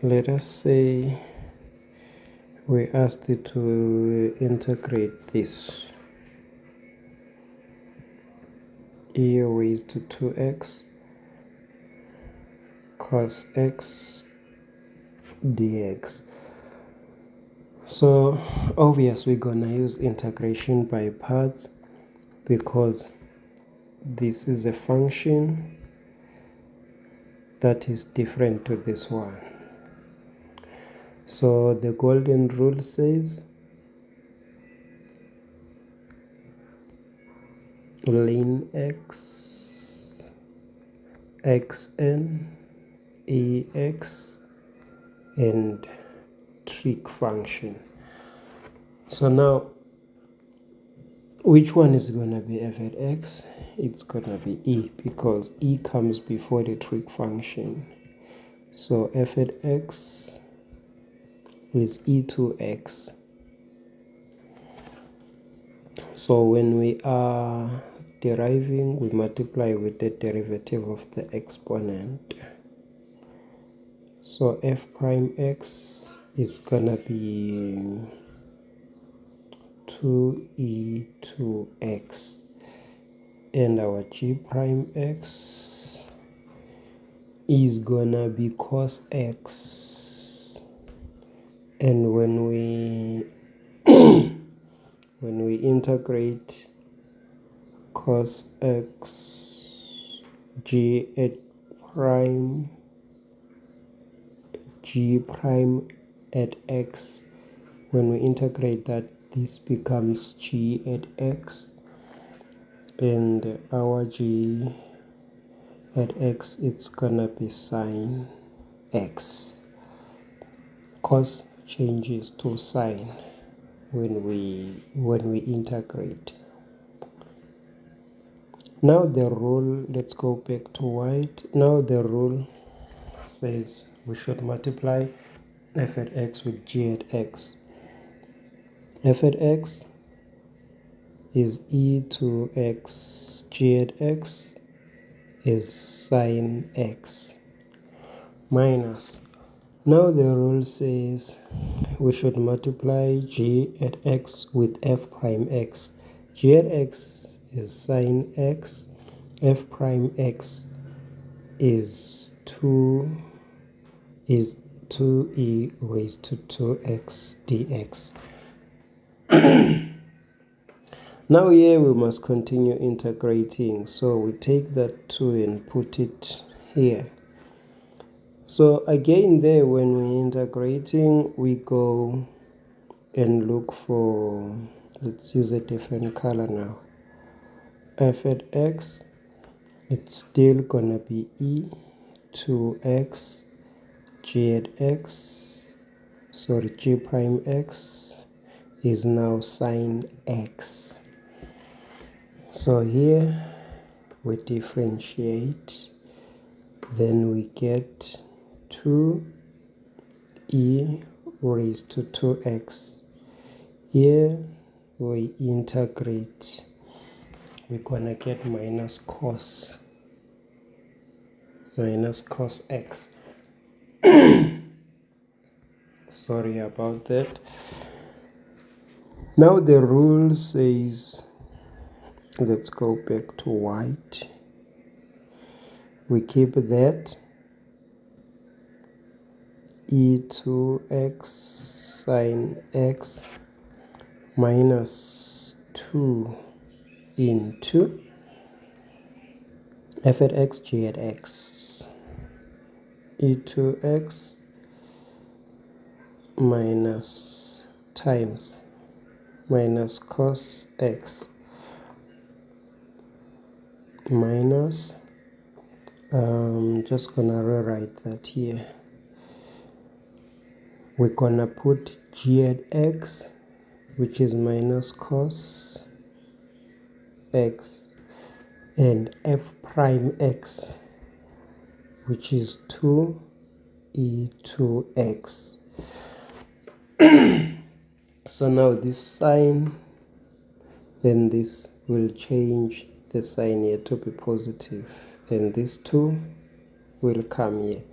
let us say we asked it to integrate this e raised to 2x cos x dx. So obvious we're gonna use integration by parts because this is a function that is different to this one. So the golden rule says ln x xn ex and trig function. So now which one is going to be f at x? It's going to be e because e comes before the trig function. So f at x is e to x. So when we are deriving, we multiply with the derivative of the exponent. So f prime x is gonna be 2e to x, and our g prime x is gonna be cos x, and when we when we integrate cos x g at prime g prime at x, when we integrate that, this becomes g at x, and our g at x, it's gonna be sine x. Cos changes to sine when we integrate. Now the rule, let's go back to white. Now the rule says we should multiply f at x with g at x. F at x is e to x, g at x is sine x, minus. Now the rule says we should multiply g at x with f prime x. G at x is sine x, f prime x is 2e raised to 2x dx. Now here we must continue integrating. So we take that 2 and put it here. So again there, when we're integrating, we go and look for, let's use a different color now. F at x, it's still gonna be e to x, g at x, sorry, g prime x is now sine x. So here we differentiate, then we get 2e raised to 2x. Here we integrate, we're gonna get minus cos x. Sorry about that. Now the rule says, let's go back to white. We keep that e to x sine x minus 2 into f at x, g at x, e to x minus times minus cos x minus, just gonna rewrite that here. We're gonna put g at x, which is minus cos x, and f prime x, which is 2e to x. So now this sign, then this will change the sign here to be positive, and this 2 will come here,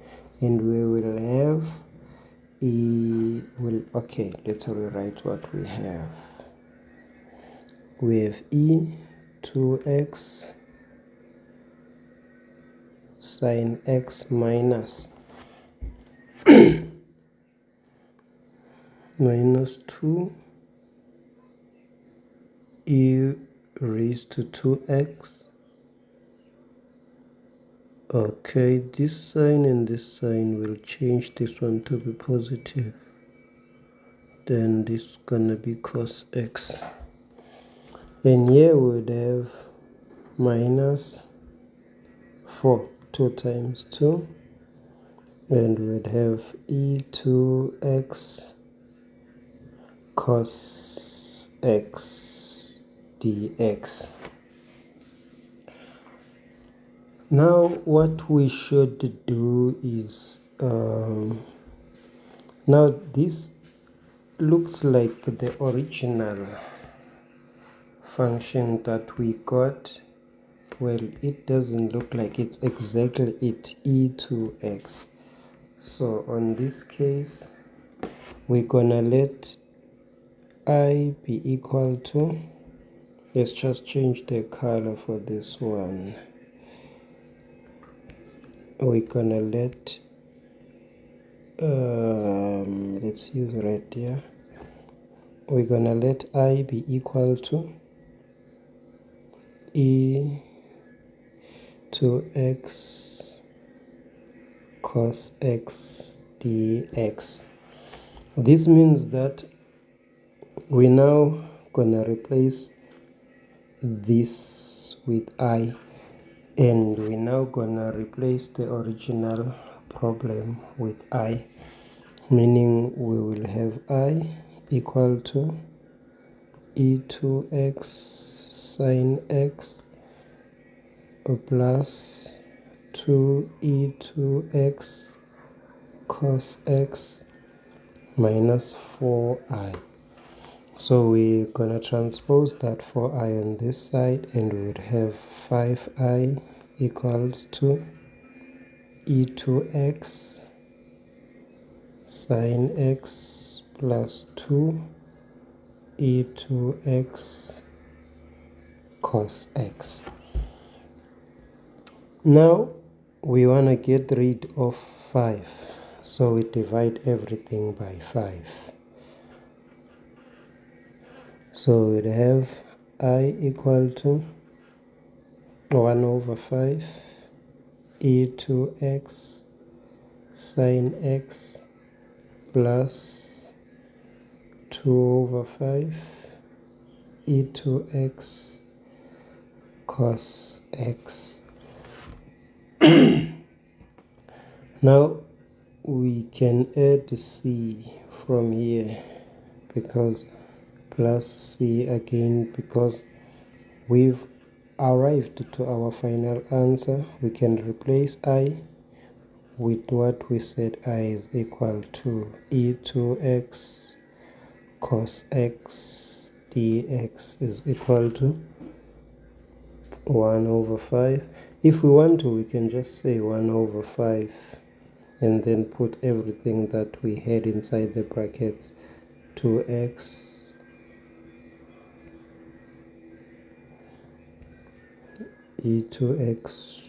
and we will have e will, okay, let's rewrite what we have. We have e 2x sine x minus minus 2 e raised to 2x. Okay, this sign and this sign will change this one to be positive. Then this is gonna be cos x. And here we would have minus 4, 2 times 2. And we would have e2x cos x dx. Now what we should do is, now this looks like the original function that we got. Well, it doesn't look like it's exactly it, e2x. So on this case, we're gonna let I be equal to, let's just change the color for this one. We're gonna let let's use red here. We're gonna let I be equal to e to x cos x dx. This means that we're now gonna replace this with I, and we're now gonna replace the original problem with I, meaning we will have I equal to e2x sine x plus 2e2x cos x minus 4i. So we're gonna transpose that 4i on this side, and we would have 5i equals to e2x sine x plus 2 e2x cos x. Now we want to get rid of 5, so we divide everything by 5. So we'd have I equal to 1 over 5 e2x sine x plus 2 over 5 e2x cos x. Now we can add c from here, because plus c again, because we've arrived to our final answer. We can replace I with what we said I is equal to e2x cos x dx is equal to 1 over 5. If we want to, we can just say 1 over 5 and then put everything that we had inside the brackets, 2x e2x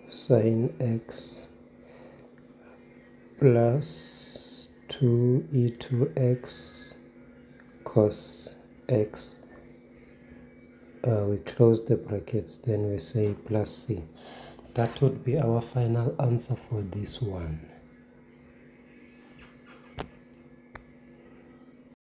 sine x plus 2 e2x cos x. We close the brackets, then we say plus c. That would be our final answer for this one.